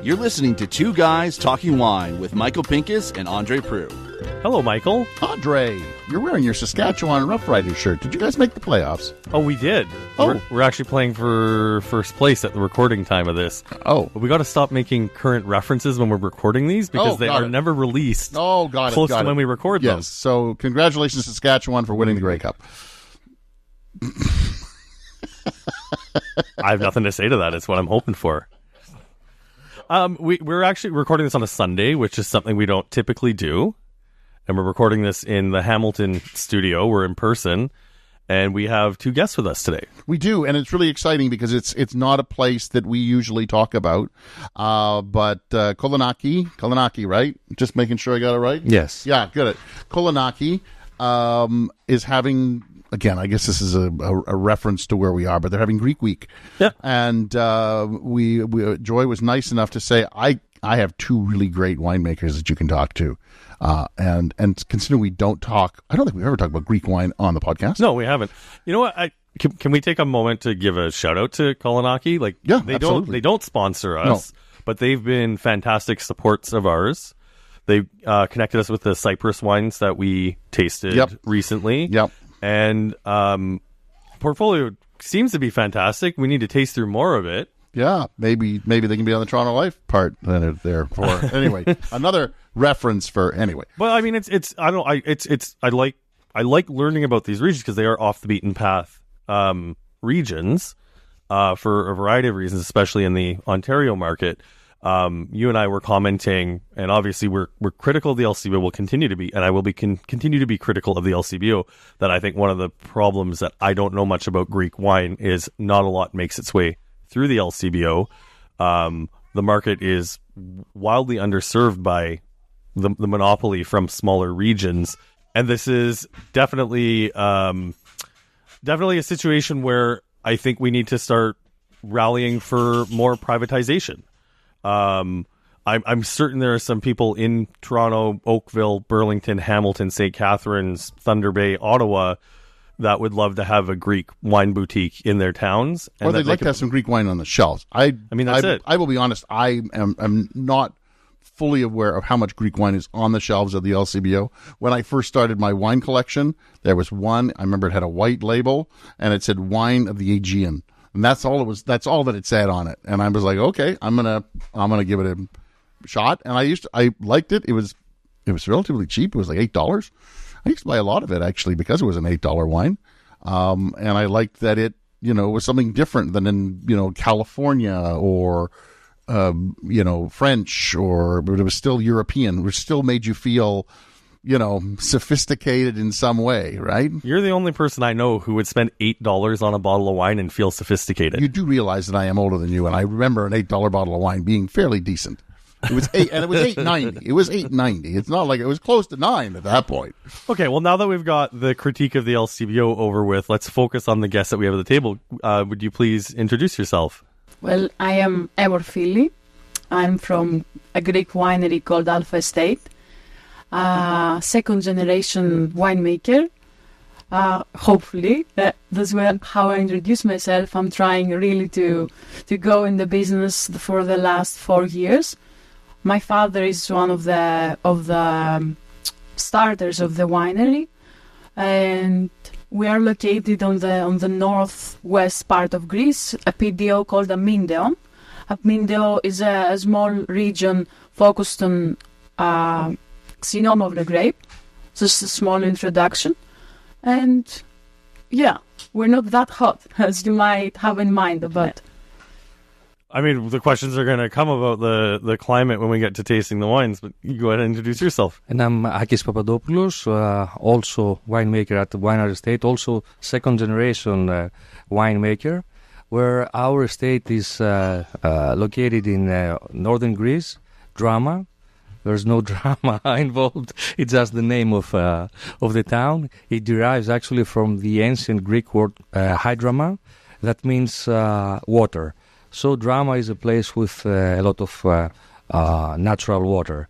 You're listening to Two Guys Talking Wine with Michael Pincus and André Prue. Hello, Michael. Andre, you're wearing your Saskatchewan Rough Rider shirt. Did you guys make the playoffs? Oh, we did. Oh. We're actually playing for first place at the recording time of this. Oh. But we got to stop making current references when we're recording these because they are never released close to when we record them. Yes, so congratulations, Saskatchewan, for winning the Grey Cup. I have nothing to say to that. It's what I'm hoping for. We're actually recording this on a Sunday, which is something we don't typically do. And we're recording this in the Hamilton studio. We're in person. And we have two guests with us today. We do, and it's really exciting because it's not a place that we usually talk about. But Kolonaki, right? Just making sure I got it right? Yes. Yeah, good. Kolonaki is having... Again, I guess this is a reference to where we are, but they're having Greek Week. Yeah. And Joy was nice enough to say, I have two really great winemakers that you can talk to. And considering we don't talk, I don't think we've ever talked about Greek wine on the podcast. No, we haven't. You know what? Can we take a moment to give a shout out to Kolonaki? Absolutely. They don't sponsor us, but they've been fantastic supports of ours. They connected us with the Cyprus wines that we tasted recently. Yep. And portfolio seems to be fantastic. We need to taste through more of it. Yeah, maybe they can be on the Toronto Life part there for anyway. Another reference for anyway. But I mean, I like learning about these regions because they are off the beaten path regions for a variety of reasons, especially in the Ontario market. You and I were commenting, and obviously we're critical of the LCBO, will continue to be, and I will be continue to be critical of the LCBO, that I think one of the problems that I don't know much about Greek wine is not a lot makes its way through the LCBO. The market is wildly underserved by the monopoly from smaller regions, and this is definitely a situation where I think we need to start rallying for more privatization. I'm certain there are some people in Toronto, Oakville, Burlington, Hamilton, St. Catharines, Thunder Bay, Ottawa that would love to have a Greek wine boutique in their towns. Or they'd like to have some Greek wine on the shelves. I mean, that's it. I will be honest, I'm not fully aware of how much Greek wine is on the shelves of the LCBO. When I first started my wine collection, there was one, I remember it had a white label, and it said Wine of the Aegean. And that's all it was. That's all that it said on it. And I was like, okay, I'm gonna give it a shot. And I liked it. It was relatively cheap. It was like $8. I used to buy a lot of it actually because it was an $8 wine. And I liked that it, was something different than in, California or, French, but it was still European, which still made you feel, sophisticated in some way, right? You're the only person I know who would spend $8 on a bottle of wine and feel sophisticated. You do realize that I am older than you, and I remember an $8 bottle of wine being fairly decent. It was $8.90. It was $8.90. It's not like it was close to $9 at that point. Okay, well, now that we've got the critique of the LCBO over with, let's focus on the guests that we have at the table. Would you please introduce yourself? Well, I am Ebor Fili. I'm from a Greek winery called Alpha Estate. Second generation winemaker. Hopefully, that's how I introduce myself. I'm trying really to go in the business for the last 4 years. My father is one of the starters of the winery, and we are located on the northwest part of Greece, a PDO called Amindeo. Amindeo is a small region focused on Xenom of the grape. Just a small introduction. And yeah, we're not that hot as you might have in mind, but... I mean, the questions are going to come about the climate when we get to tasting the wines, but you go ahead and introduce yourself. And I'm Akis Papadopoulos, also winemaker at the Winery Estate, also second generation winemaker, where our estate is located in northern Greece, Drama. There's no drama involved. It's just the name of the town. It derives actually from the ancient Greek word hydrama, that means water. So Drama is a place with a lot of natural water,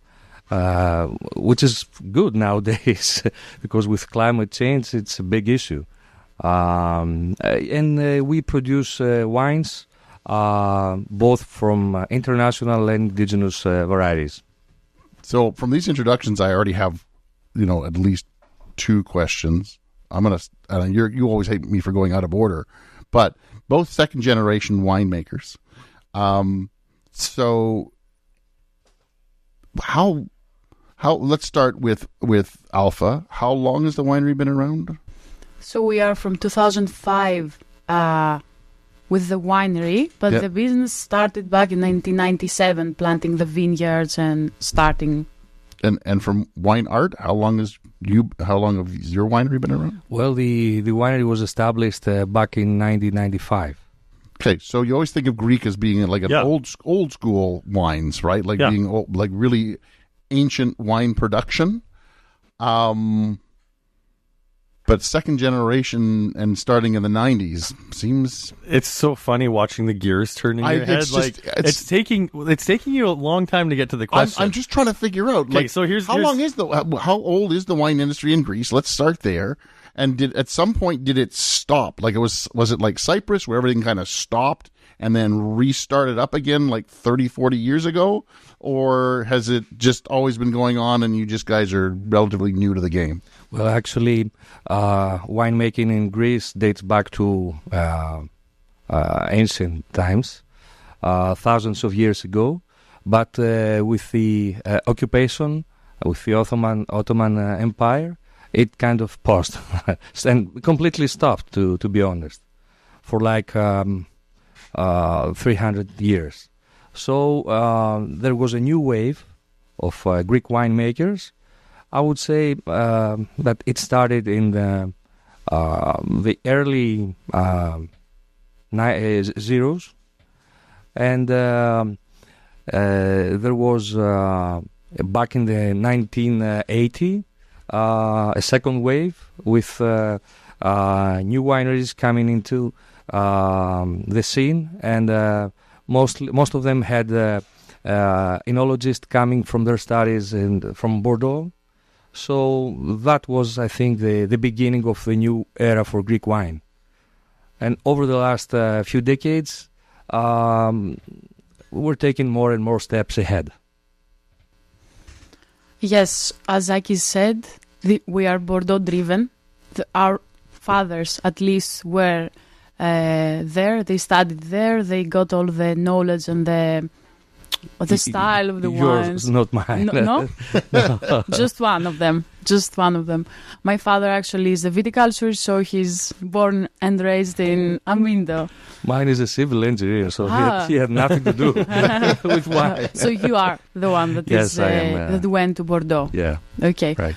which is good nowadays because with climate change it's a big issue. And we produce wines both from international and indigenous varieties. So from these introductions, I already have, at least two questions. You always hate me for going out of order, but both second generation winemakers. So how let's start with Alpha. How long has the winery been around? So we are from 2005 with the winery, but the business started back in 1997, planting the vineyards and starting. And from Wine Art, how long have your winery been around? Well, the winery was established back in 1995. Okay, so you always think of Greek as being like an old school wines, right? Like being like really ancient wine production. But second generation and starting in the 90s seems... It's so funny watching the gears turn in your head. It's taking you a long time to get to the question. I'm just trying to figure out. Okay, so how old is the wine industry in Greece? Let's start there. And at some point did it stop? Like was it like Cyprus where everything kind of stopped and then restarted up again like 30, 40 years ago? Or has it just always been going on and you just guys are relatively new to the game? Well, actually, winemaking in Greece dates back to ancient times, thousands of years ago. But with the occupation, with the Ottoman Empire, it kind of paused and completely stopped, to be honest, for like 300 years. So there was a new wave of Greek winemakers. I would say that it started in the early zeros, and there was back in the 1980 a second wave with new wineries coming into the scene, and most of them had enologists coming from their studies from Bordeaux. So that was, I think, the beginning of the new era for Greek wine. And over the last few decades, we're taking more and more steps ahead. Yes, as Aki said, we are Bordeaux-driven. Our fathers, at least, were there. They studied there. They got all the knowledge and the style of the wines. Yours, not mine. No? Just one of them. My father actually is a viticulturist, so he's born and raised in Amindo. Mine is a civil engineer, so he had nothing to do with wine. So you are the one that yes, I am, that went to Bordeaux. Yeah. Okay. Right.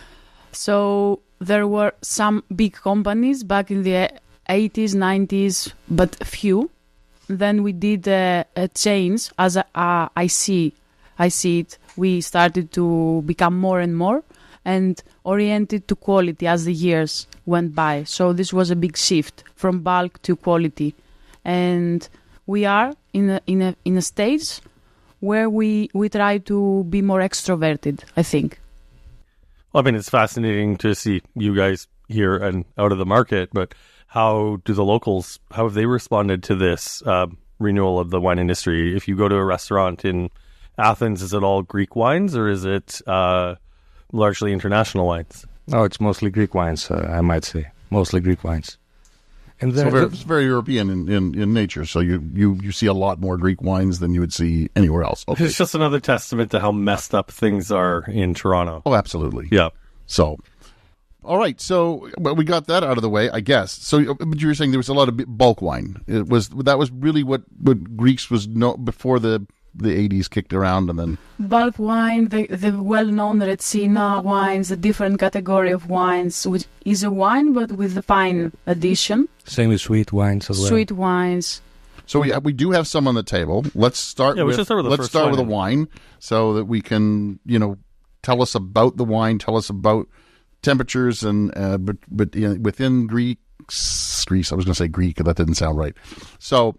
So there were some big companies back in the 80s, 90s, but few. Then we did a change, as I see it. We started to become more and more and oriented to quality as the years went by. So this was a big shift from bulk to quality, and we are in a stage where we try to be more extroverted, I think. Well, I mean, it's fascinating to see you guys here and out of the market, but how have they responded to this renewal of the wine industry? If you go to a restaurant in Athens, is it all Greek wines or is it largely international wines? No, it's mostly Greek wines, I might say. Mostly Greek wines. And it's very European in nature, so you see a lot more Greek wines than you would see anywhere else. Okay. It's just another testament to how messed up things are in Toronto. Oh, absolutely. Yeah. So... all right, so we got that out of the way, I guess. So, but you were saying there was a lot of bulk wine. That was really what Greeks was before the 80s kicked around, and then bulk wine, the well-known Retsina wines, the different category of wines, which is a wine but with the fine addition. Same with sweet wines as well. Sweet wines. So we do have some on the table. Let's start with a wine, so that we can tell us about the wine, tell us about temperatures and but within Greece. I was going to say Greek, that didn't sound right. So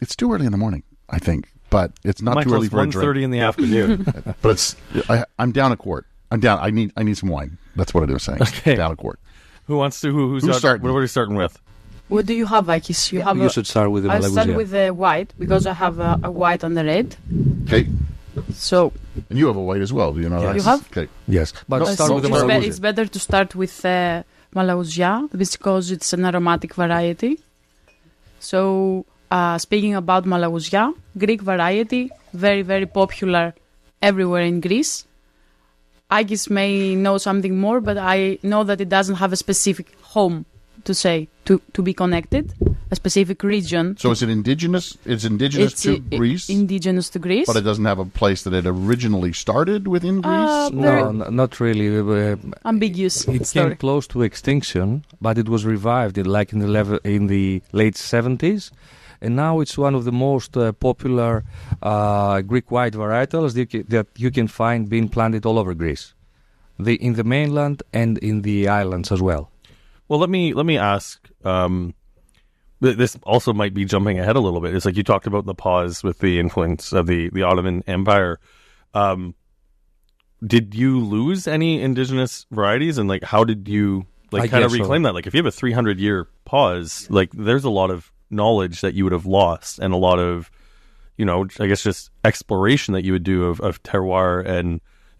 it's too early in the morning, I think, but it's not too early for a drink. 1:30 in the afternoon. But I'm down a quart. I'm down. I need some wine. That's what I was saying. Okay. Down a quart. Who wants to? Who's starting? What are we starting with? What do you have, Akis? You should start with the I start Malagousia. with the white because I have a white and a red. Okay. So And you have a white as well. Do you know that? you have? Okay. Yes, but No, start with the it's, Malagousia. it's better to start with Malagousia because it's an aromatic variety. So speaking about Malagousia, Greek variety, very, very popular everywhere in Greece. Agis may know something more, but I know that it doesn't have a specific home to be connected, a specific region. So is it indigenous? It's indigenous to Greece, Indigenous to Greece. but it doesn't have a place that it originally started within Greece? No, not really. Ambiguous It story. came close to extinction, but it was revived in the late 70s, and now it's one of the most popular Greek white varietals that you can find being planted all over Greece, in the mainland and in the islands as well. Well, let me ask. This also might be jumping ahead a little bit. It's like you talked about the pause with the influence of the Ottoman Empire. Did you lose any indigenous varieties, and like how did you kind of reclaim that? Like if you have a 300-year pause, like there's a lot of knowledge that you would have lost, and a lot of, I guess just exploration that you would do of terroir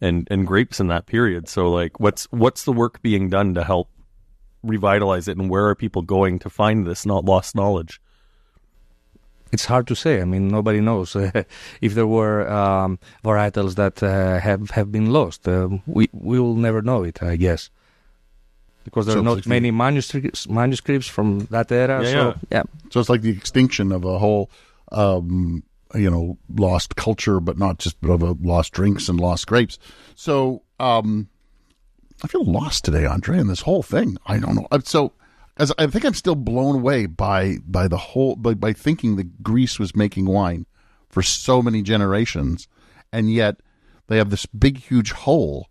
and grapes in that period. So like what's the work being done to help revitalize it, and where are people going to find this not lost knowledge? It's hard to say. I mean, nobody knows if there were varietals that have been lost. We will never know it, I guess, because there are not many manuscripts from that era. So it's like the extinction of a whole, lost culture, but not just of lost drinks and lost grapes. So I feel lost today, Andre, in this whole thing. I don't know. So, as I think I'm still blown away by the whole by thinking that Greece was making wine for so many generations, and yet they have this big, huge hole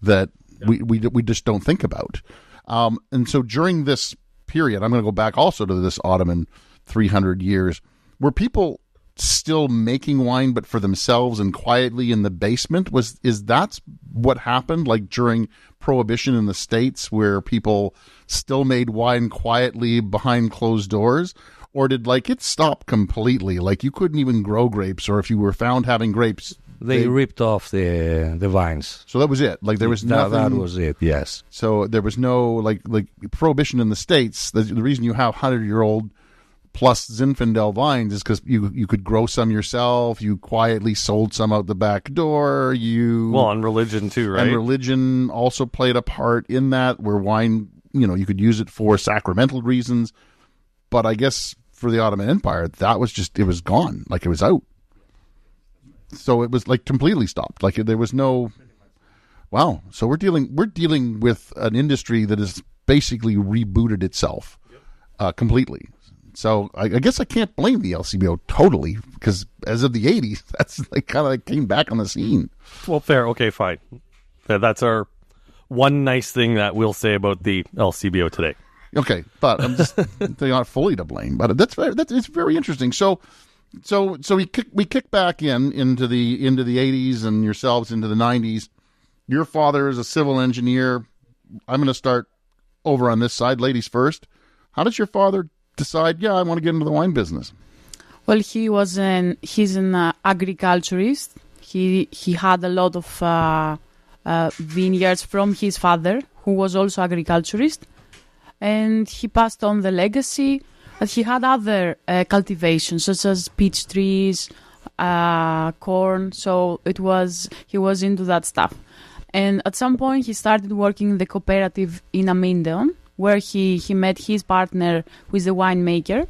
that we just don't think about. And so during this period, I'm going to go back also to this Ottoman 300 years, were people still making wine but for themselves and quietly in the basement? Is that what happened, like during Prohibition in the States, where people still made wine quietly behind closed doors? Or did it stop completely? Like you couldn't even grow grapes, or if you were found having grapes, they ripped off the vines. So that was it. Like there was nothing. That was it. Yes. So there was no like Prohibition in the States. The reason you have 100-year-old plus Zinfandel vines is because you could grow some yourself. You quietly sold some out the back door. And religion too, right? And religion also played a part in that, where wine, you could use it for sacramental reasons. But I guess for the Ottoman Empire, that was it was gone. Like it was out. So it was completely stopped. Like there was no. Wow. So we're dealing with an industry that has basically rebooted itself completely. So I guess I can't blame the LCBO totally, because as of the 80s, that's kind of came back on the scene. Well, fair. Okay, fine. That's our one nice thing that we'll say about the LCBO today. Okay, but I'm just they're not fully to blame. But it's very interesting. So we kick back into the 80s and yourselves into the 90s. Your father is a civil engineer. I'm going to start over on this side, ladies first. How does your father decide, I want to get into the wine business? Well, he's an agriculturist. He had a lot of vineyards from his father, who was also agriculturist, and he passed on the legacy. But he had other cultivations, such as peach trees, corn. So he was into that stuff. And at some point, he started working in the cooperative in Amindeon, where he met his partner, who is a winemaker,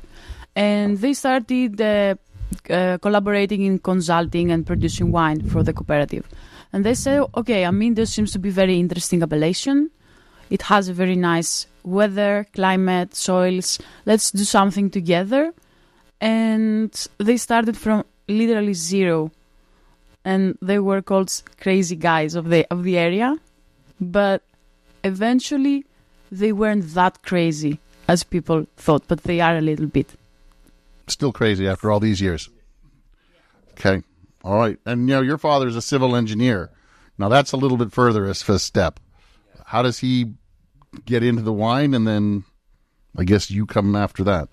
and they started collaborating in consulting and producing wine for the cooperative. And they said, okay, Amindeon seems to be very interesting appellation. It has a very nice weather, climate, soils. Let's do something together. And they started from literally zero. And they were called crazy guys of the area. But eventually, they weren't that crazy as people thought, but they are a little bit. Still crazy after all these years. Okay. All right. And, your father is a civil engineer. Now, that's a little bit further as a step. How does he get into the wine, and then I guess you come after that.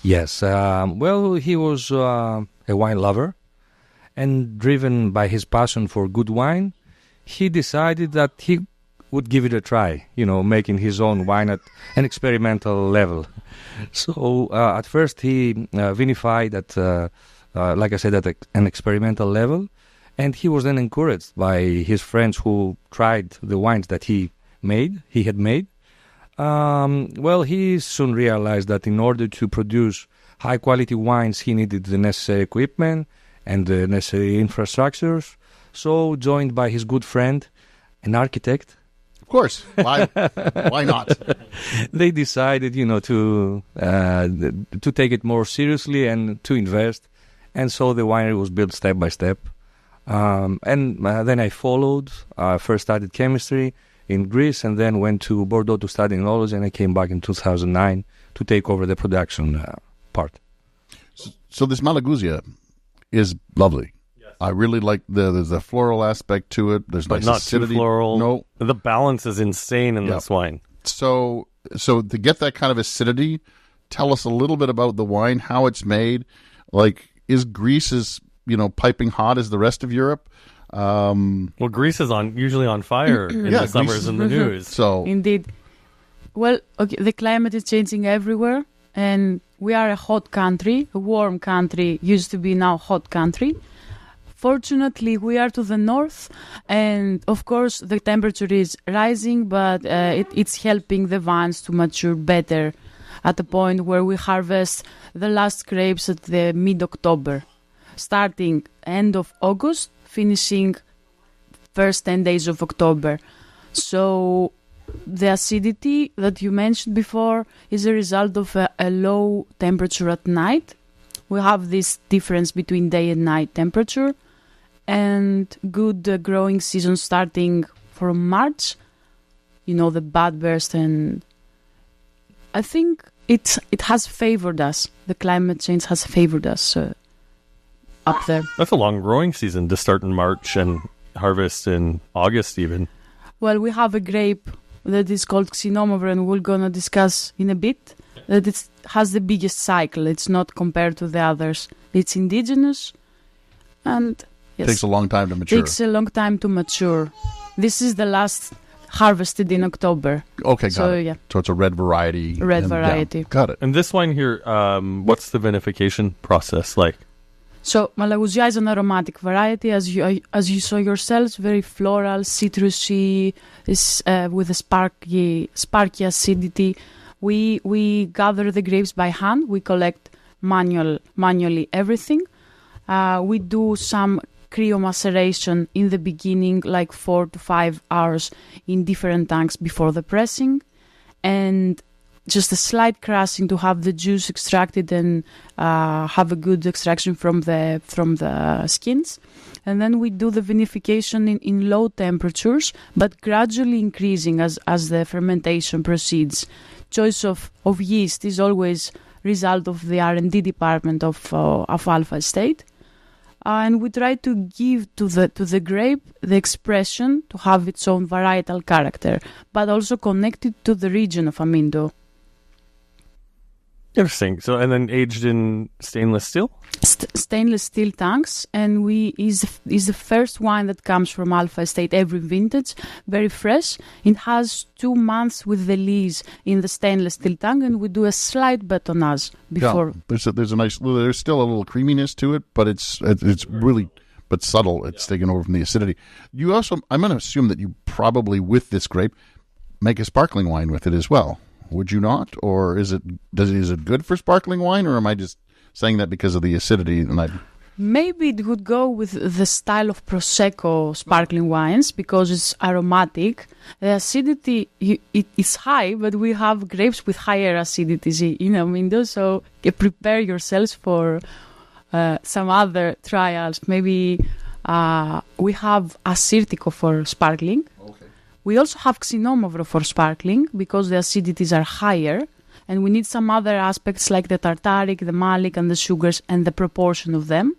Yes. Well, he was a wine lover, and driven by his passion for good wine, he decided that he would give it a try, making his own wine at an experimental level. So at first he vinified at, like I said, at an experimental level, and he was then encouraged by his friends who tried the wines that he had made. Well, he soon realized that in order to produce high-quality wines, he needed the necessary equipment and the necessary infrastructures. So, joined by his good friend, an architect, Of course. Why not? they decided, to take it more seriously and to invest. And so the winery was built step by step. And then I followed. First studied chemistry in Greece, and then went to Bordeaux to study enology, and I came back in 2009 to take over the production part. So this Malaguzia is lovely. Yes. I really like there's a floral aspect to it. There's but nice not acidity. Too floral. No, the balance is insane in this wine. So to get that kind of acidity, tell us a little bit about the wine, how it's made. Like, is Greece piping hot as the rest of Europe? Well, Greece is usually on fire in the summers in the news. So indeed. Well, okay, the climate is changing everywhere, and we are a hot country, a warm country, used to be now hot country. Fortunately, we are to the north, and of course the temperature is rising, but it's helping the vines to mature better at the point where we harvest the last grapes at the mid-October, starting end of August, finishing first 10 days of October. So the acidity that you mentioned before is a result of a low temperature at night. We have this difference between day and night temperature, and good growing season starting from March, the bud burst, and I think it has favored us. The climate change has favored us up there. That's a long growing season to start in March and harvest in August even. Well, we have a grape that is called Xenomover, and we're going to discuss in a bit, that it has the biggest cycle. It's not compared to the others. It's indigenous, and yes, takes a long time to mature. Takes a long time to mature. This is the last harvested in October. Okay, got it. Yeah. So it's a red variety. Variety. Yeah, got it. And this wine here, what's the vinification process like? So Malaguzia is an aromatic variety, as you saw yourselves, very floral, citrusy, is with a sparky acidity. We gather the grapes by hand. We collect manually everything. We do some cryomaceration in the beginning, like 4 to 5 hours in different tanks before the pressing, and just a slight crushing to have the juice extracted and have a good extraction from the skins. And then we do the vinification in low temperatures, but gradually increasing as the fermentation proceeds. Choice of yeast is always result of the R&D department of Alpha Estate. And we try to give to the grape the expression to have its own varietal character, but also connected to the region of Amindo. Interesting. So, and then aged in stainless steel? Stainless steel tanks, and is the first wine that comes from Alpha Estate every vintage, very fresh. It has 2 months with the lees in the stainless steel tank, and we do a slight batonnage before. Yeah, there's still a little creaminess to it, but it's really but subtle. It's taken over from the acidity. You also, I'm going to assume that you probably with this grape make a sparkling wine with it as well. Would you not, or is it good for sparkling wine, or am I just saying that because of the acidity? Maybe it would go with the style of Prosecco sparkling wines because it's aromatic. The acidity is high, but we have grapes with higher acidity, Mindo. So prepare yourselves for some other trials. Maybe we have Assyrtiko for sparkling. Okay. We also have Xenomover for sparkling because the acidities are higher, and we need some other aspects like the tartaric, the malic, and the sugars and the proportion of them.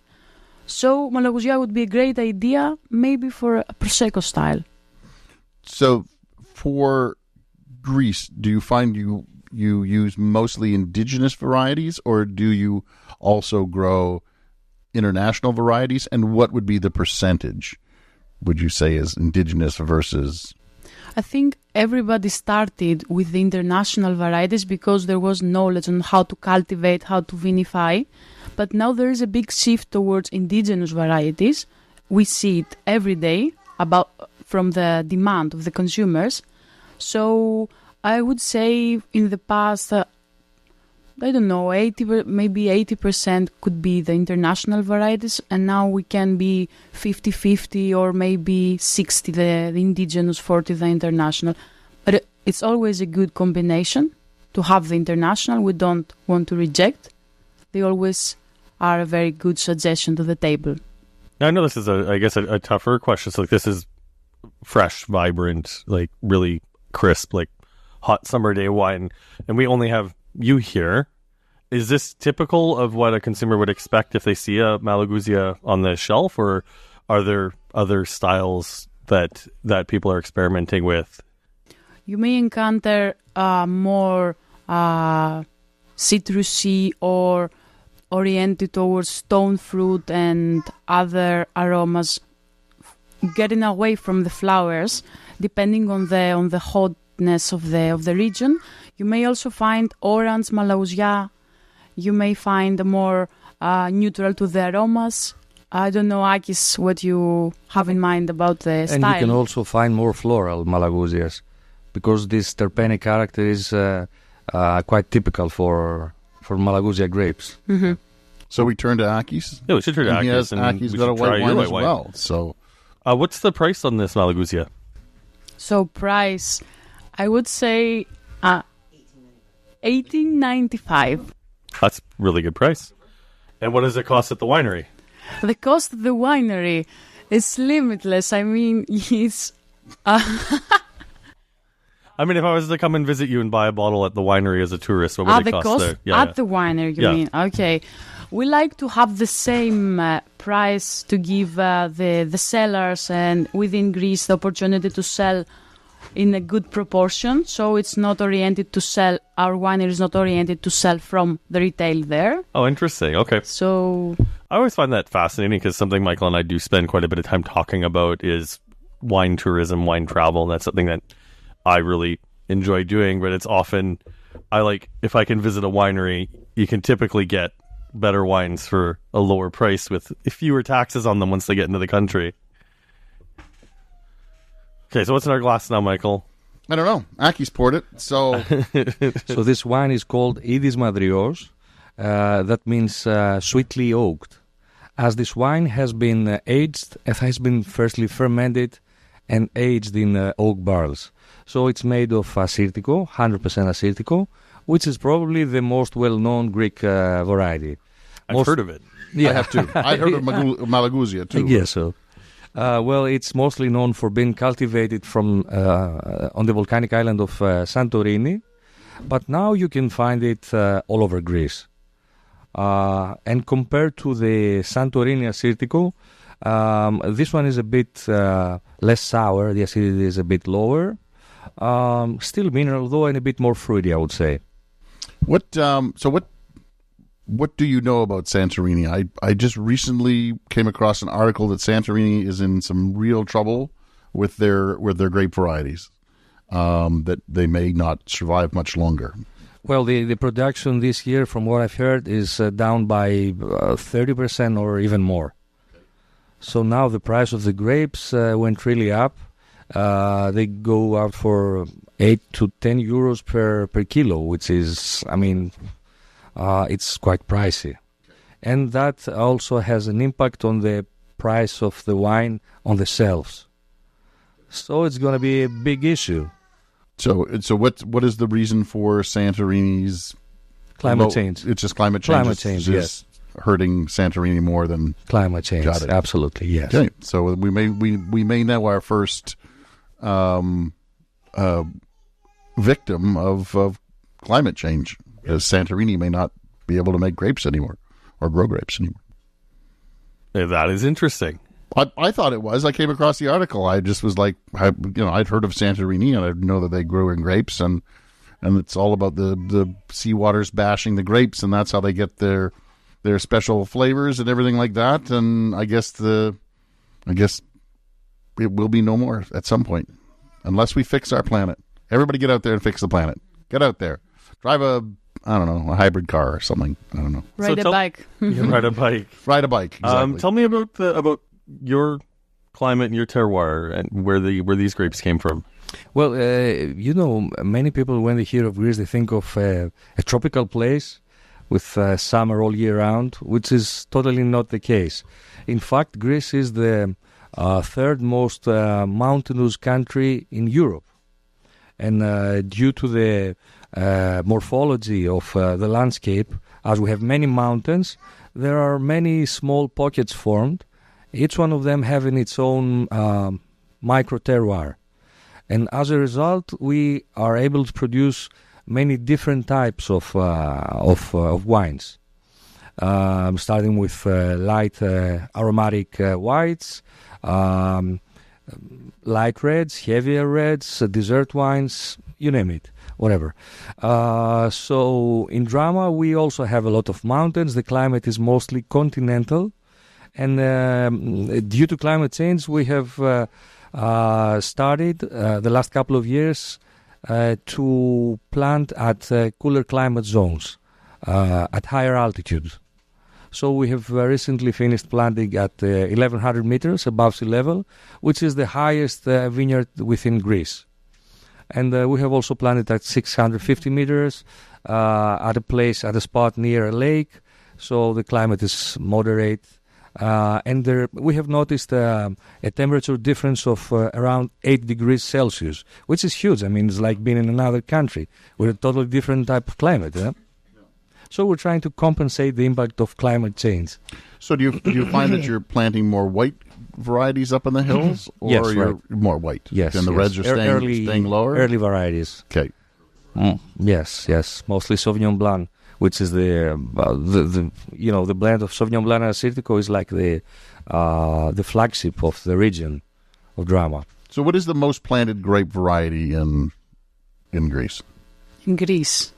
So Malaguzia would be a great idea maybe for a Prosecco style. So for Greece, do you find you use mostly indigenous varieties, or do you also grow international varieties? And what would be the percentage, would you say, is indigenous versus... I think everybody started with the international varieties because there was knowledge on how to cultivate, how to vinify. But now there is a big shift towards indigenous varieties. We see it every day from the demand of the consumers. So I would say in the past, I don't know, maybe 80% could be the international varieties, and now we can be 50-50 or maybe 60 the indigenous, 40 the international. But it's always a good combination to have the international. We don't want to reject. They always are a very good suggestion to the table. Now, I know this is a tougher question. So this is fresh, vibrant, like really crisp, like hot summer day wine, and we only have you here. Is this typical of what a consumer would expect if they see a Malaguzia on the shelf, or are there other styles that people are experimenting with? You may encounter more citrusy or oriented towards stone fruit and other aromas, getting away from the flowers, depending on the hotness of the region. You may also find orange Malaguzia. You may find more neutral to the aromas. I don't know, Akis, what you have in mind about the style. And you can also find more floral Malaguzias, because this terpene character is quite typical for Malaguzia grapes. Mm-hmm. So we turn to Akis? Yeah, we should turn to Akis. Aki's got a white wine as well. So, what's the price on this Malaguzia? So price, I would say $18.95. That's really good price. And what does it cost at the winery? The cost of the winery is limitless. I mean, it's... I mean, if I was to come and visit you and buy a bottle at the winery as a tourist, what would it cost there? At the winery, you mean? Okay. We like to have the same price to give the sellers and within Greece the opportunity to sell in a good proportion. So it's not oriented to sell, our winery is not oriented to sell from the retail there. Oh, interesting. Okay. So I always find that fascinating, because something Michael and I do spend quite a bit of time talking about is wine tourism, wine travel, and that's something that I really enjoy doing. But it's often, if I can visit a winery, you can typically get better wines for a lower price with fewer taxes on them once they get into the country. Okay, so what's in our glass now, Michael? I don't know. Aki's poured it, so... So this wine is called Idis Madrios. That means sweetly oaked. As this wine has been aged, it has been firstly fermented and aged in oak barrels. So it's made of Assyrtiko, 100% Assyrtiko, which is probably the most well-known Greek variety. I've heard of it. Yeah. I have too. I heard of Malaguzia too. I guess so. Well, it's mostly known for being cultivated from on the volcanic island of Santorini, but now you can find it all over Greece. And compared to the Santorini Assyrtiko, this one is a bit less sour. The acidity is a bit lower. Still mineral though, and a bit more fruity, I would say. What do you know about Santorini? I just recently came across an article that Santorini is in some real trouble with their grape varieties, that they may not survive much longer. Well, the production this year, from what I've heard, is down by 30% or even more. So now the price of the grapes went really up. They go out for 8 to 10 euros per kilo, which is, it's quite pricey. And that also has an impact on the price of the wine on the shelves. So it's going to be a big issue. So what is the reason for Santorini's climate change? It's just climate change. Climate change, yes. Hurting Santorini more than climate change. Got it. Absolutely, yes. Okay, so we may know our first victim of climate change, as Santorini may not be able to make grapes anymore or grow grapes anymore. That is interesting. I thought it was. I came across the article. I just was like, I'd heard of Santorini, and I know that they grew in grapes, and it's all about the seawaters bashing the grapes, and that's how they get their special flavors and everything like that. And I guess it will be no more at some point, unless we fix our planet. Everybody get out there and fix the planet. Get out there. Drive a hybrid car or something. I don't know. Ride a bike. Ride a bike. Ride a bike. Exactly. Tell me about your climate and your terroir and where these grapes came from. Well, many people, when they hear of Greece, they think of a tropical place with summer all year round, which is totally not the case. In fact, Greece is the third most mountainous country in Europe. And due to the morphology of the landscape, as we have many mountains, there are many small pockets formed, each one of them having its own micro-terroir. And as a result, we are able to produce many different types of wines, starting with light aromatic whites, light reds, heavier reds, dessert wines, you name it, whatever. So in Drama, we also have a lot of mountains. The climate is mostly continental. And due to climate change, we have started the last couple of years to plant at cooler climate zones, at higher altitude. So we have recently finished planting at 1,100 meters above sea level, which is the highest vineyard within Greece. And we have also planted at 650 meters at a spot near a lake. So the climate is moderate. And we have noticed a temperature difference of around 8 degrees Celsius, which is huge. I mean, it's like being in another country with a totally different type of climate. Yeah? So we're trying to compensate the impact of climate change. So do you find that you're planting more white varieties up in the hills, or Yes, you're right. more white? Yes, and the yes. reds are staying lower. Early varieties. Okay. Yes, mostly Sauvignon Blanc, which is the blend of Sauvignon Blanc and Assyrtiko is like the flagship of the region of Drama. So what is the most planted grape variety in Greece? In Greece.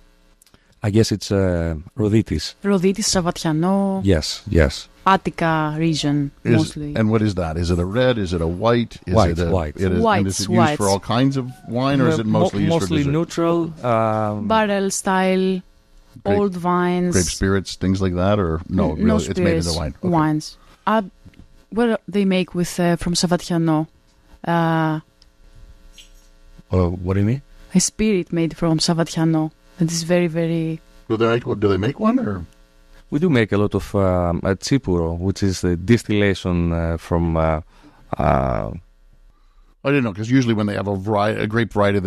I guess it's Rhoditis. Rhoditis, Savatiano, Yes. Attica region, mostly. And what is that? Is it a red? Is it a white? White. It is, Whites, and is it used whites. for all kinds of wine, or is it mostly used for dessert? neutral. Barrel style, old vines. Grape spirits, things like that, or no? No Really, spirits, it's made into wine. Okay. wines. What they make with from Savatiano? What do you mean? A spirit made from Savatiano. That is very, very... Do they make one, or? We do make a lot of tsipuro, which is the distillation from... I didn't know, because usually when they have a grape variety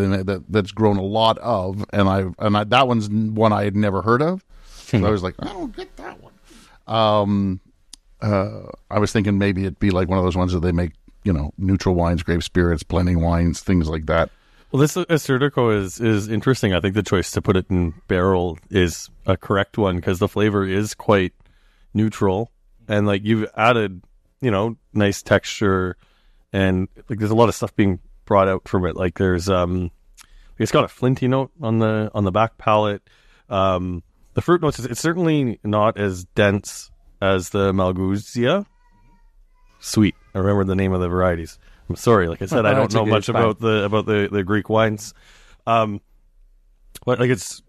that's grown a lot of, and that one's one I had never heard of, so I was like, I don't get that one. I was thinking maybe it'd be like one of those ones that they make, neutral wines, grape spirits, blending wines, things like that. Well, this Assyrtiko is interesting. I think the choice to put it in barrel is a correct one because the flavor is quite neutral, and like you've added, nice texture, and like there's a lot of stuff being brought out from it. Like there's it's got a flinty note on the back palate. The fruit notes, it's certainly not as dense as the Malguzia. Sweet. I remember the name of the varieties. I'm sorry, like I said, I don't know much about the Greek wines. But like it's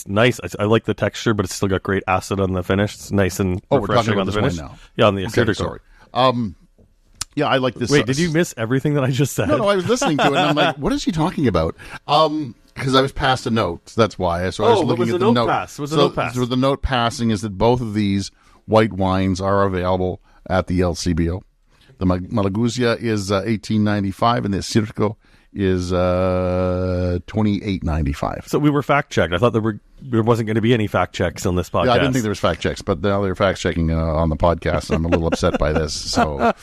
nice. I like the texture, but it's still got great acid on the finish. It's nice and refreshing on the finish. Now. Yeah, on the Assyrtiko. Okay, sorry. Yeah, I like this. Wait, did you miss everything that I just said? No, I was listening to it, and I'm like, what is he talking about? Because I was passed a note. That's why. So I was looking at the note. Pass. It was a note pass. So the note passing is that both of these white wines are available at the LCBO. The Malaguzia is $18.95, and the Assyrtiko is $28.95. So we were fact checked. I thought there wasn't going to be any fact checks on this podcast. Yeah, I didn't think there was fact checks, but now they're fact checking on the podcast. And I'm a little upset by this. So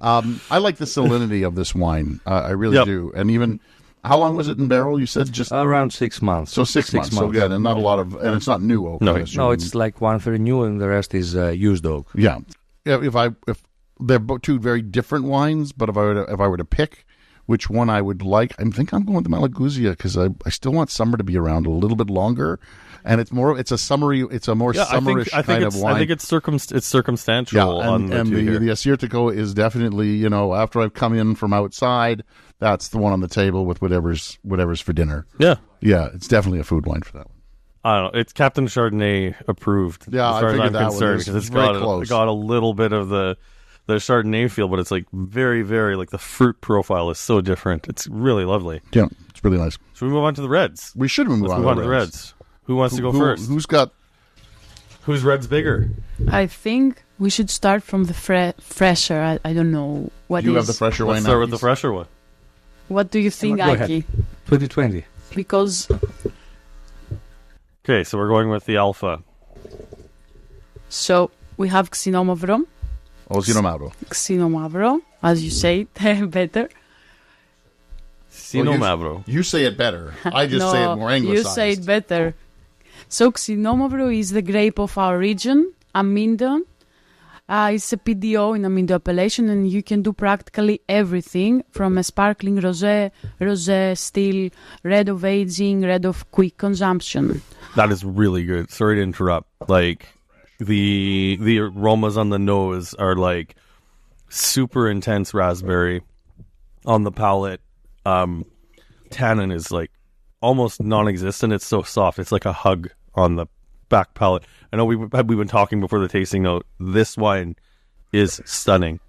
I like the salinity of this wine. I really do. And even how long was it in barrel? You said just around 6 months. So 6 months. So good, and not a lot of, and it's not new oak. No, it's like 1/3 new, and the rest is used oak. Yeah. If they're two very different wines. But if I were to pick which one I would like, I think I'm going with the Malaguzia because I still want summer to be around a little bit longer, and it's a more summerish kind of wine. I think it's circumstantial. And the Assyrtiko is definitely, after I've come in from outside, that's the one on the table with whatever's for dinner. Yeah, it's definitely a food wine for that one. I don't know. It's Captain Chardonnay approved. Yeah, as far I figured as I'm that concerned, one because is it's very close. got a little bit of the Chardonnay feel, but it's like very, very like the fruit profile is so different. It's really lovely. Yeah, it's really nice. Should we move on to the reds? We should move on to the reds. Who wants to go first? Whose red's bigger? I think we should start from the fresher. I don't know what you is. have the fresher wine. Let's start with the fresher one. What do you think, Go ahead. Aki? 2020. Because Okay, so we're going with the alpha. so we have Xinomavro, as you say it better. Xinomavro. You say it better. I just say it more anglicized. You say it better. So Xinomavro is the grape of our region, Amindon. It's a PDO in Amindo appellation, and you can do practically everything from a sparkling rosé, still, red of aging, red of quick consumption. That is really good. Sorry to interrupt. Like the aromas on the nose are like super intense raspberry. On the palate, tannin is like almost non-existent. It's so soft. It's like a hug on the back palate. I know we've been talking before the tasting note. This wine is stunning.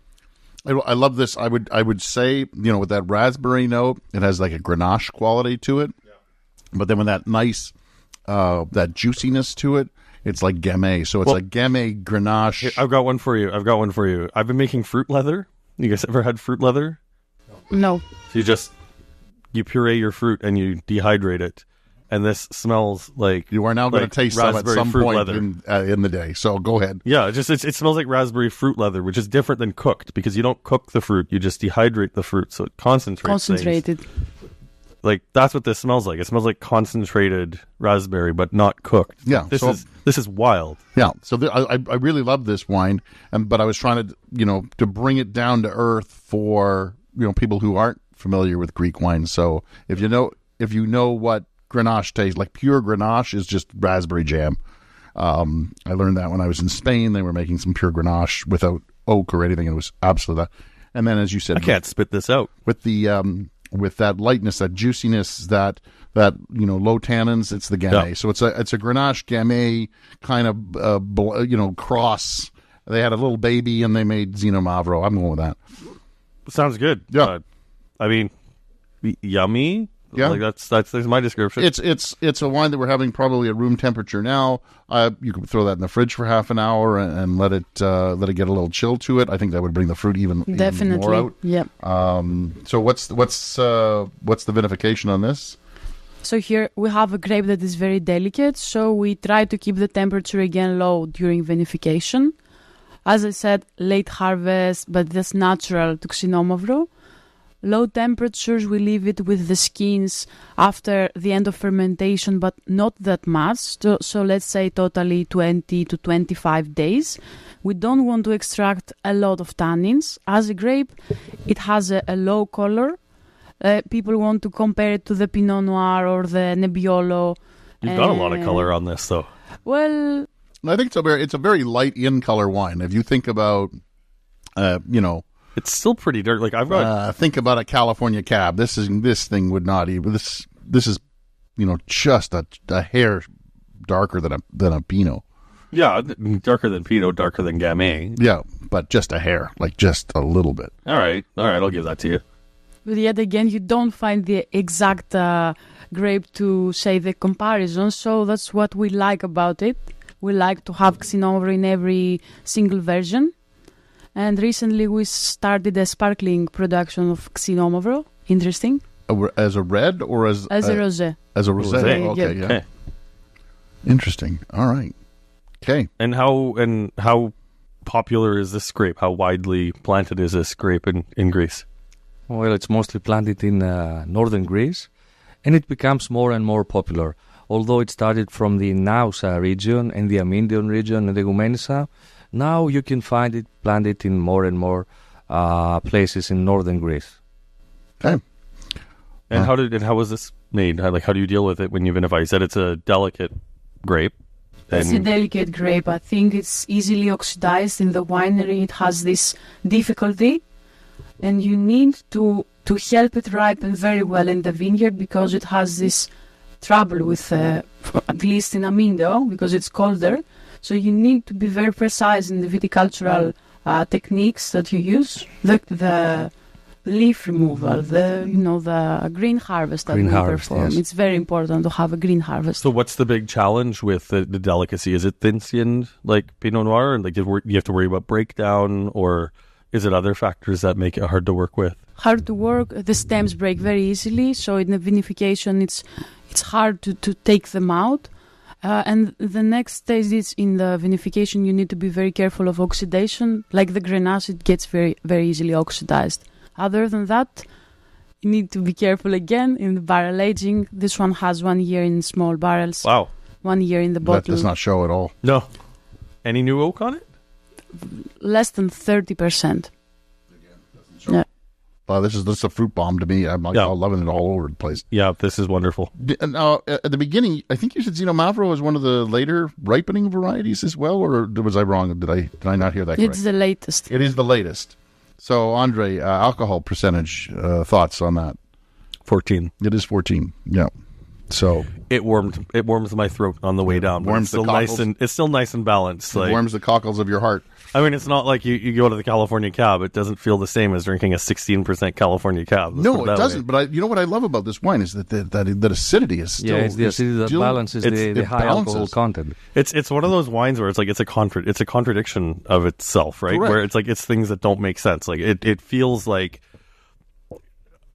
I love this. I would say, with that raspberry note, it has like a Grenache quality to it. Yeah. But then with that nice, that juiciness to it, it's like Gamay. So it's like Gamay Grenache. Here, I've got one for you. I've been making fruit leather. You guys ever had fruit leather? No. So you puree your fruit and you dehydrate it. And this smells like you are now going to taste some at some point in the day. So go ahead. Yeah, it smells like raspberry fruit leather, which is different than cooked because you don't cook the fruit; you just dehydrate the fruit, so it concentrated. Like that's what this smells like. It smells like concentrated raspberry, but not cooked. Yeah, this is wild. Yeah, so I really love this wine, but I was trying to to bring it down to earth for people who aren't familiar with Greek wine. So if you know what Grenache tastes like, pure Grenache is just raspberry jam. I learned that when I was in Spain. They were making some pure Grenache without oak or anything. It was absolutely that. And then, as you said, I can't spit this out with the with that lightness, that juiciness, that low tannins. It's the Gamay. Yeah. So it's a Grenache Gamay kind of cross. They had a little baby and they made Xinomavro. I'm going with that. Sounds good. Yeah, I mean, yummy. Yeah, like that's my description. It's a wine that we're having probably at room temperature now. You could throw that in the fridge for half an hour and let it get a little chill to it. I think that would bring the fruit even more out. Yep. So what's the vinification on this? So here we have a grape that is very delicate. So we try to keep the temperature again low during vinification. As I said, late harvest, but that's natural to Xinomavro. Low temperatures, we leave it with the skins after the end of fermentation, but not that much. So let's say totally 20 to 25 days. We don't want to extract a lot of tannins. As a grape, it has a low color. People want to compare it to the Pinot Noir or the Nebbiolo. You've got a lot of color on this, though. Well, I think it's a very light in color wine. If you think about, it's still pretty dark. Like I've got. Think about a California Cab. This thing would not even. This is, just a hair darker than a Pinot. Yeah, darker than Pinot, darker than Gamay. Yeah, but just a hair, like just a little bit. All right, I'll give that to you. But yet again, you don't find the exact grape to say the comparison. So that's what we like about it. We like to have Xinomavro in every single version. And recently we started a sparkling production of Xinomavro. Interesting. As a red or as a rosé? As a rosé. Okay, yeah. Okay. Interesting. All right. Okay. And how popular is this grape? How widely planted is this grape in Greece? Well, it's mostly planted in northern Greece, and it becomes more and more popular. Although it started from the Nausa region and the Amindion region and the Goumenissa, Now you can find it, plant it in more and more places in northern Greece. Okay. And how was this made? How do you deal with it when you vinify? You said it's a delicate grape. It's a delicate grape. I think it's easily oxidized in the winery. It has this difficulty, and you need to help it ripen very well in the vineyard because it has this trouble with, at least in Amindo, because it's colder. So you need to be very precise in the viticultural techniques that you use. The leaf removal, the green harvest that we perform. Yes. It's very important to have a green harvest. So what's the big challenge with the delicacy? Is it thin-skinned like Pinot Noir? And do you have to worry about breakdown, or is it other factors that make it hard to work with? Hard to work. The stems break very easily. So in the vinification, it's hard to take them out. And the next stage is in the vinification, you need to be very careful of oxidation. Like the Grenache, it gets very, very easily oxidized. Other than that, you need to be careful again in the barrel aging. This one has 1 year in small barrels. Wow. 1 year in the bottle. That does not show at all. No. Any new oak on it? Less than 30%. Yeah. This is a fruit bomb to me. I'm loving it all over the place. Yeah, this is wonderful. Now, at the beginning, I think you said Zino Mavro was one of the later ripening varieties as well, or was I wrong? Did I not hear that correct? It's the latest. It is the latest. So, Andre, alcohol percentage thoughts on that? 14. It is 14. Yeah. So it warms my throat on the way down. Warms it's still the nice cockles. and it's still nice and balanced. It warms the cockles of your heart. I mean, it's not like you go to the California Cab. It doesn't feel the same as drinking a 16% California Cab. No, it doesn't. But you know what I love about this wine is that acidity is still. Yeah, it's the acidity that balances the high alcohol content. It's one of those wines where it's like it's a contradiction of itself, right? Correct. Where it's like it's things that don't make sense. Like it feels like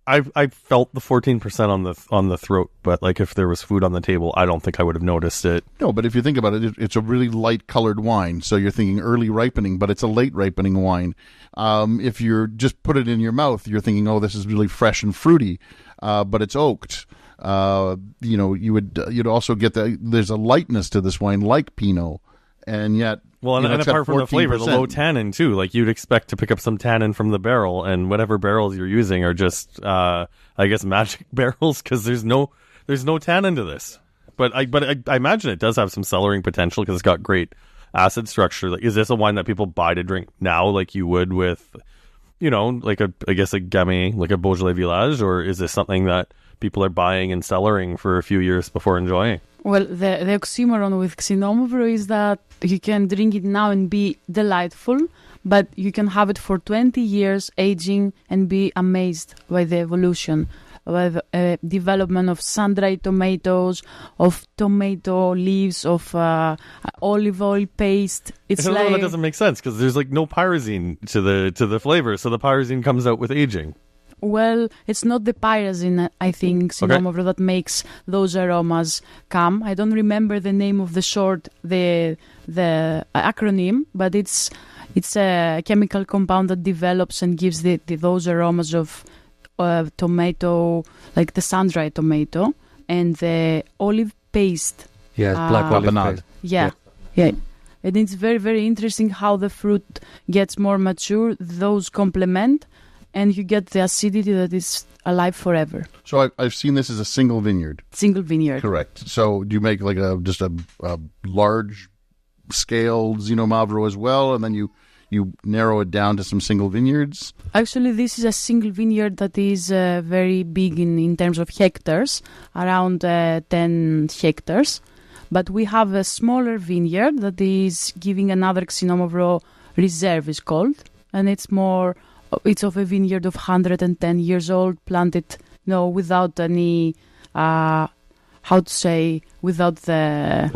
I felt the 14% on the throat, but like if there was food on the table, I don't think I would have noticed it. No, but if you think about it, it's a really light colored wine. So you're thinking early ripening, but it's a late ripening wine. If you're just put it in your mouth, you're thinking, oh, this is really fresh and fruity, but it's oaked. You'd also get there's a lightness to this wine like Pinot, and yet. Well, and apart from the flavor, the low tannin too. Like you'd expect to pick up some tannin from the barrel, and whatever barrels you're using are just, I guess, magic barrels because there's no tannin to this. But I imagine it does have some cellaring potential because it's got great acid structure. Like, is this a wine that people buy to drink now, like you would with, like a Gamay, like a Beaujolais Village, or is this something that people are buying and cellaring for a few years before enjoying? Well, the oxymoron with Xinomavro is that you can drink it now and be delightful, but you can have it for 20 years aging and be amazed by the evolution, by the development of sun-dried tomatoes, of tomato leaves, of olive oil paste. It's like that doesn't make sense because there's like no pyrazine to the flavor, so the pyrazine comes out with aging. Well, it's not the pyrazine, I think, Xinomavro, that makes those aromas come. I don't remember the name of the acronym, but it's a chemical compound that develops and gives those aromas of tomato, like the sun-dried tomato, and the olive paste. Yes, black olive paste. Yeah. And it's very, very interesting how the fruit gets more mature. Those complement. And you get the acidity that is alive forever. So I've seen this as a single vineyard. Single vineyard. Correct. So do you make like just a large scale Zino Mavro as well, and then you narrow it down to some single vineyards? Actually, this is a single vineyard that is very big in terms of hectares, around 10 hectares. But we have a smaller vineyard that is giving another Xinomavro reserve, is called, and it's of a vineyard of 110 years old, planted, without any, without the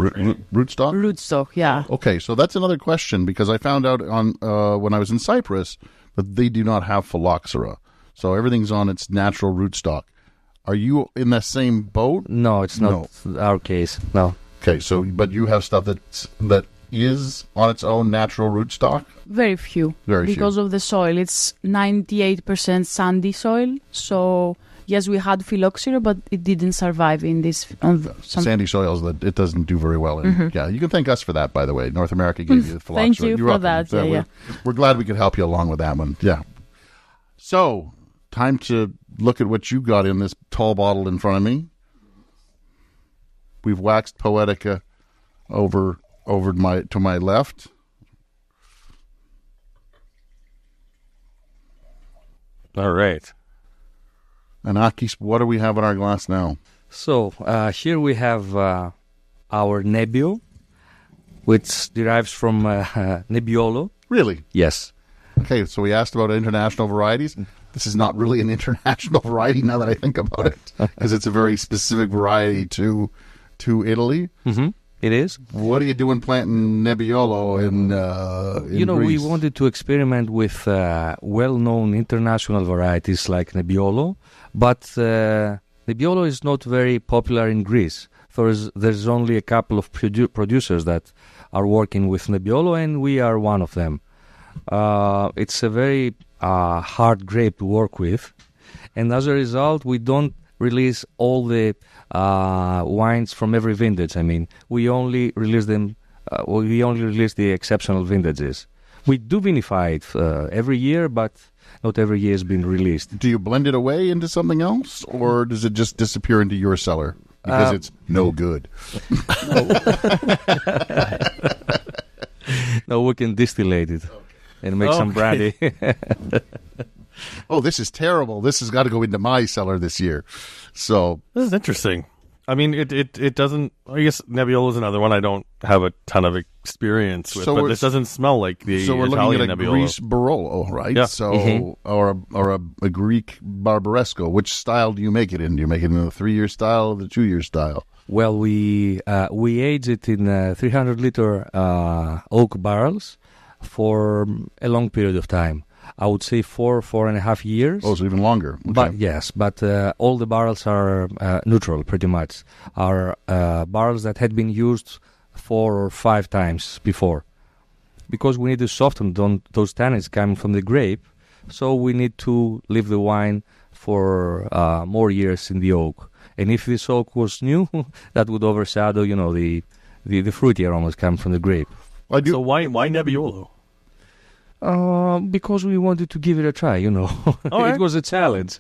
rootstock? Rootstock, yeah. Okay, so that's another question, because I found out when I was in Cyprus that they do not have phylloxera. So everything's on its natural rootstock. Are you in the same boat? No, it's not our case, no. Okay, so, but you have stuff that is on its own natural rootstock? Very few. Very few. Because of the soil. It's 98% sandy soil, so yes, we had phylloxera, but it didn't survive in this. Sandy soils, that it doesn't do very well in. Yeah, you can thank us for that, by the way. North America gave you the phylloxera. Thank you You're for welcome. that. Yeah. We're glad we could help you along with that one. Yeah. So, time to look at what you got in this tall bottle in front of me. We've waxed Poetica over to my left. All right. And Akis, what do we have in our glass now? So here we have our Nebbio, which derives from Nebbiolo. Really? Yes. Okay, so we asked about international varieties. This is not really an international variety now that I think about it, because it's a very specific variety to Italy. Mm-hmm. It is. What are you doing planting Nebbiolo in Greece? We wanted to experiment with well-known international varieties like Nebbiolo, but Nebbiolo is not very popular in Greece. There's only a couple of producers that are working with Nebbiolo, and we are one of them. It's a very hard grape to work with, and as a result, we don't release all the wines from every vintage. I mean, we only release them. We only release the exceptional vintages. We do vinify it every year, but not every year has been released. Do you blend it away into something else, or does it just disappear into your cellar because it's no good? No, we can distillate it and make some brandy. Oh, this is terrible. This has got to go into my cellar this year. So This is interesting. I mean, it doesn't. I guess Nebbiolo is another one I don't have a ton of experience with, but this doesn't smell like the so we're Italian looking at a Nebbiolo. Greece Barolo, right? Yeah. So or a Greek Barbaresco. Which style do you make it in? Do you make it in the 3-year style or the 2-year style? Well, we age it in 300-liter oak barrels for a long period of time. I would say 4.5 years. Oh, so even longer. Okay. But yes, all the barrels are neutral, pretty much. Are barrels that had been used 4 or 5 times before, because we need to soften those tannins coming from the grape. So we need to leave the wine for more years in the oak. And if this oak was new, that would overshadow, the fruity aromas coming from the grape. So why Nebbiolo? Because we wanted to give it a try, It was a challenge.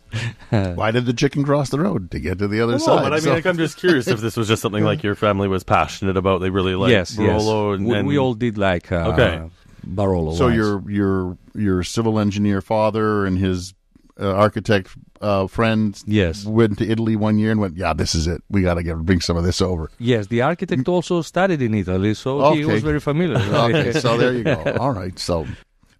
Why did the chicken cross the road? To get to the other side. But I mean, I'm just curious if this was just something like your family was passionate about. They really like Barolo. Yes. And we all did like Barolo. So wines. your civil engineer father and his architect friend went to Italy one year and went, yeah, this is it. We got to bring some of this over. Yes, the architect also studied in Italy, so he was very familiar. Okay, so there you go. All right, so...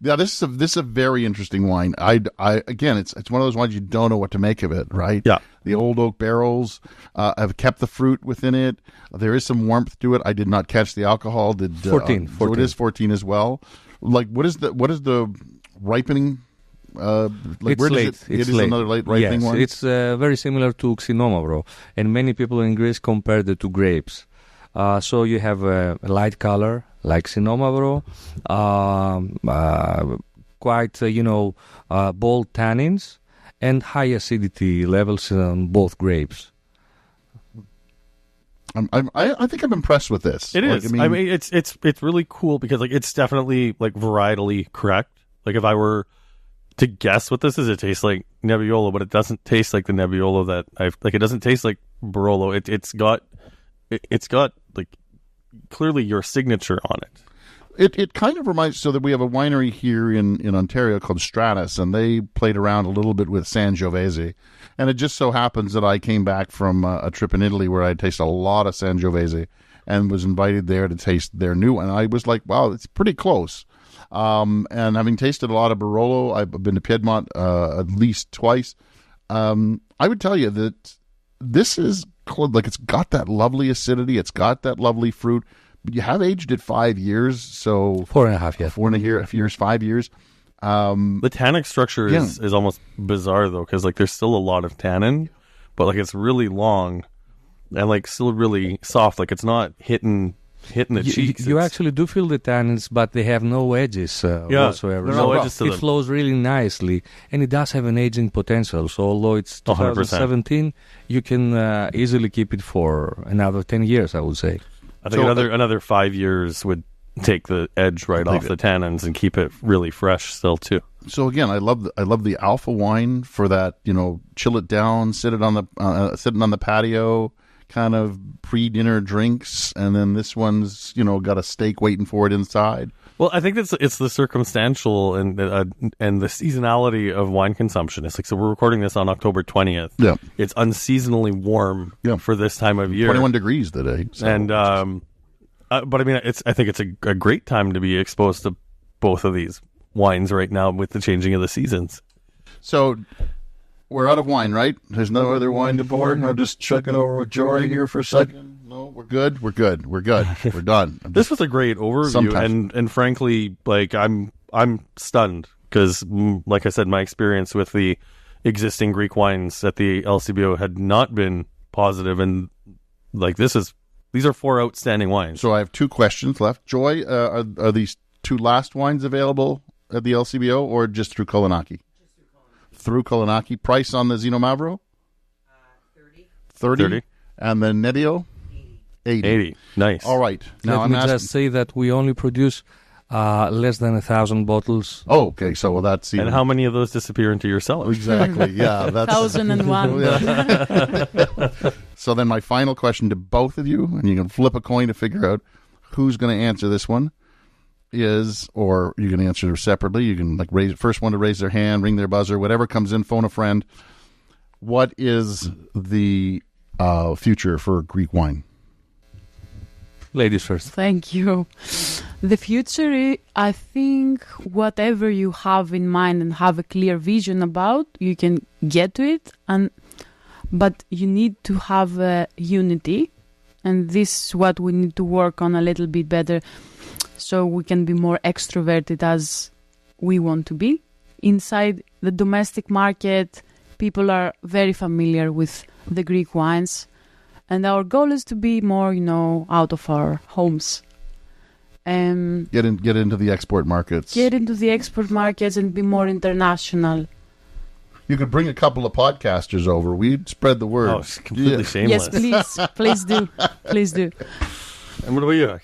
Yeah, this is a very interesting wine. I again, it's one of those wines you don't know what to make of it, right? Yeah. The old oak barrels have kept the fruit within it. There is some warmth to it. I did not catch the alcohol. 14. So it is 14 as well. Like, what is the ripening? It's late. It is another late ripening one. It's very similar to Xinomavro, and many people in Greece compare the two grapes. So you have a light color like Xinomavro, quite bold tannins, and high acidity levels on both grapes. I think I'm impressed with this. It is. I mean, it's really cool because it's definitely varietally correct. Like if I were to guess what this is, it tastes like Nebbiolo, but it doesn't taste like the Nebbiolo that it doesn't taste like Barolo. It's got clearly your signature on it. It kind of reminds, so that we have a winery here in Ontario called Stratus, and they played around a little bit with Sangiovese. And it just so happens that I came back from a trip in Italy where I tasted a lot of Sangiovese and was invited there to taste their new one. And I was like, wow, it's pretty close. And having tasted a lot of Barolo, I've been to Piedmont at least twice. I would tell you that this is it's got that lovely acidity, it's got that lovely fruit, but you have aged it 5 years, so 4.5, yeah, 4.5 years, 5 years. The tannic structure is almost bizarre though, because there's still a lot of tannin, but it's really long and still really soft. It's not hitting hitting the cheeks. You actually do feel the tannins, but they have no edges whatsoever. There's no edges to it them. flows really nicely, and it does have an aging potential. So although it's 100%. 2017, you can easily keep it for another 10 years, I would say. I think another 5 years would take the edge right off the tannins and keep it really fresh still too. So again, I love the alpha wine for that. Chill it down, sitting on the patio, kind of pre-dinner drinks, and then this one's got a steak waiting for it inside. Well, I think it's the circumstantial and the seasonality of wine consumption. It's like, so we're recording this on October 20th. Yeah, it's unseasonally warm for this time of year. 21 degrees today. So and but I mean, I think it's a great time to be exposed to both of these wines right now with the changing of the seasons. So we're out of wine, right? There's no other wine to pour. I'm just checking over with Jory here for a second. No, we're good. We're done. This was a great overview, and frankly, like I'm stunned because, like I said, my experience with the existing Greek wines at the LCBO had not been positive, and like these are 4 outstanding wines. So I have 2 questions left. Joy, are these 2 last wines available at the LCBO or just through Kolonaki? Through Kolonaki. Price on the Zino Mavro? 30. And the Nebbio? 80. Nice. All right. Now Let me just say that we only produce less than 1,000 bottles. Oh, okay. So that's even... And how many of those disappear into your cellar? Exactly. Yeah. That's 1,001. Yeah. So then my final question to both of you, and you can flip a coin to figure out who's going to answer this one, or you can answer separately. You can raise first one to raise their hand, ring their buzzer, whatever comes in, phone a friend. What is the future for Greek wine? Ladies first. Thank you. The future, I think whatever you have in mind and have a clear vision about, you can get to it. But you need to have unity. And this is what we need to work on a little bit better, so we can be more extroverted as we want to be. Inside the domestic market, people are very familiar with the Greek wines. And our goal is to be more, out of our homes. Get into the export markets. Get into the export markets and be more international. You could bring a couple of podcasters over. We'd spread the word. Oh, it's completely shameless. Yes, please do. Please do. And what about you?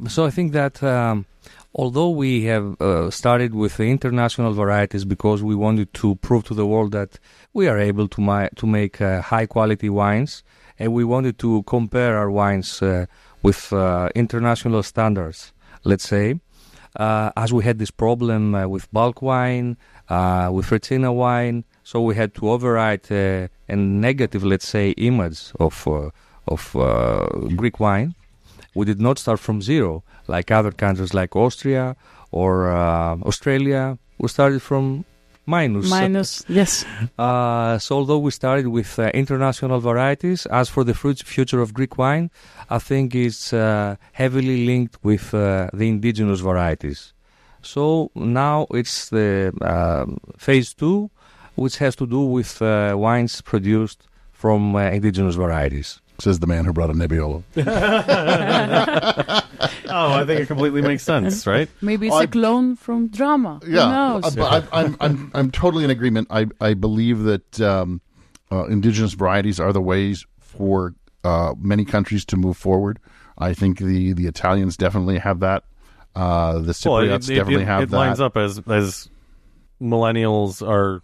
So I think that although we have started with the international varieties because we wanted to prove to the world that we are able to make high-quality wines, and we wanted to compare our wines with international standards, let's say, as we had this problem with bulk wine, with Retsina wine, so we had to overwrite a negative, let's say, image of Greek wine. We did not start from zero, like other countries like Austria or Australia. We started from minus. Yes. So although we started with international varieties, as for the future of Greek wine, I think it's heavily linked with the indigenous varieties. So now it's the phase 2, which has to do with wines produced from indigenous varieties. Says the man who brought a Nebbiolo. I think it completely makes sense, right? Maybe it's a clone from drama. Yeah, Who knows? I'm totally in agreement. I believe that indigenous varieties are the ways for many countries to move forward. I think the Italians definitely have that. The Cypriots definitely have that. It lines up as millennials are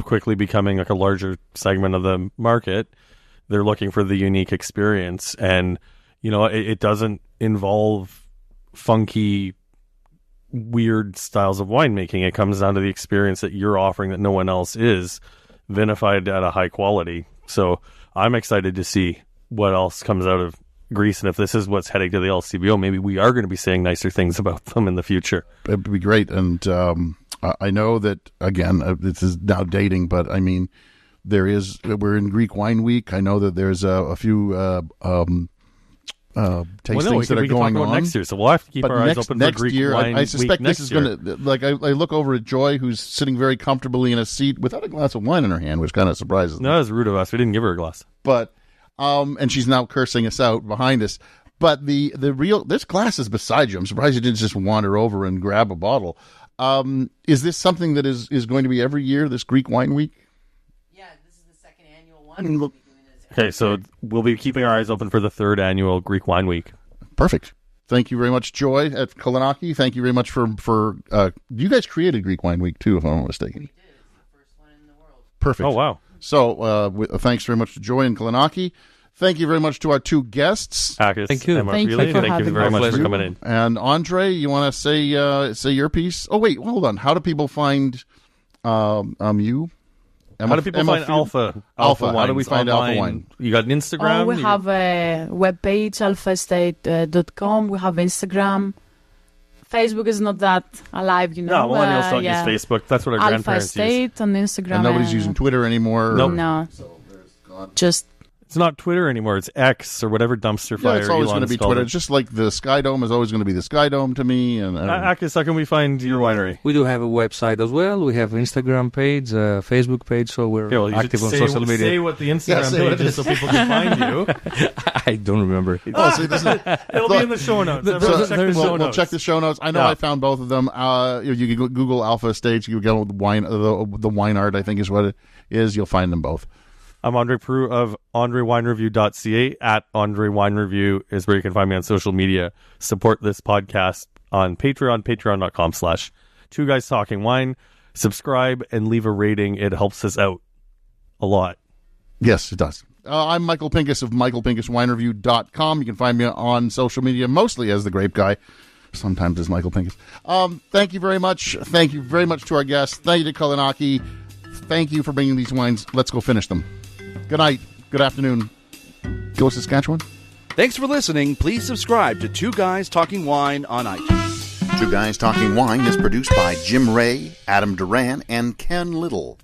quickly becoming like a larger segment of the market. They're looking for the unique experience, and it doesn't involve funky, weird styles of winemaking. It comes down to the experience that you're offering that no one else is, vinified at a high quality. So I'm excited to see what else comes out of Greece, and if this is what's heading to the LCBO, maybe we are going to be saying nicer things about them in the future. It'd be great, and I know that, again, this is now dating, but I mean, we're in Greek Wine Week. I know that there's a few tastings that are going on next year, so we'll have to keep our eyes open for Greek Wine Week. I suspect this is going to, I look over at Joy, who's sitting very comfortably in a seat without a glass of wine in her hand, which kind of surprises me. No, that was rude of us. We didn't give her a glass. But, and she's now cursing us out behind us. But the real, this glass is beside you. I'm surprised you didn't just wander over and grab a bottle. Is this something that is going to be every year, this Greek Wine Week? Yeah, this is the second annual one. We'll be doing this Okay, so we'll be keeping our eyes open for the third annual Greek Wine Week. Perfect. Thank you very much, Joy at Kolonaki. Thank you very much for you guys created Greek Wine Week too, if I'm not mistaken. We did. It's the first one in the world. Perfect. Oh, wow. So thanks very much to Joy and Kolonaki. Thank you very much to our two guests. Akis Thank you. and Mark Thank you Reilly. for Thank you having very us. much for coming in. And Andre, you want to say your piece? Oh, wait, hold on. How do people find you? How do people find Alpha? Alpha. How Wines do we find Alpha online? Wine? You got an Instagram? We have a webpage, alphaestate.com. We have Instagram. Facebook is not that alive, you know. No, millennials don't use Facebook. That's what our Alpha grandparents use. Estate on Instagram. And nobody's using Twitter anymore? Nope. No. Just It's not Twitter anymore. It's X or whatever dumpster Yeah, fire. it's always going to Elon's be called Twitter. it. It's just like the Sky Dome is always going to be the Sky Dome to me. And Akis, how can we find your winery? We do have a website as well. We have Instagram page, Facebook page, so we're Okay, well, you active on should social say media. what the Yeah, Instagram say what page it is so people can find you. I don't remember. oh, see, this is, It'll be in the show notes. Everyone check the show we'll notes. check the show notes. I know Yeah. I found both of them. You can Google Alpha Estates. You can go with the wine art, I think is what it is. You'll find them both. I'm Andre Prue of AndreWineReview.ca. At Andre Wine Review is where you can find me on social media. Support this podcast on Patreon, patreon.com/Two Guys Talking Wine. Subscribe and leave a rating. It helps us out a lot. Yes, it does. I'm Michael Pincus of MichaelPincusWineReview.com. You can find me on social media, mostly as the Grape Guy, sometimes as Michael Pincus. Thank you very much. Thank you very much to our guests. Thank you to Kolonaki. Thank you for bringing these wines. Let's go finish them. Good night. Good afternoon. Go Saskatchewan. Thanks for listening. Please subscribe to Two Guys Talking Wine on iTunes. Two Guys Talking Wine is produced by Jim Ray, Adam Duran, and Ken Little.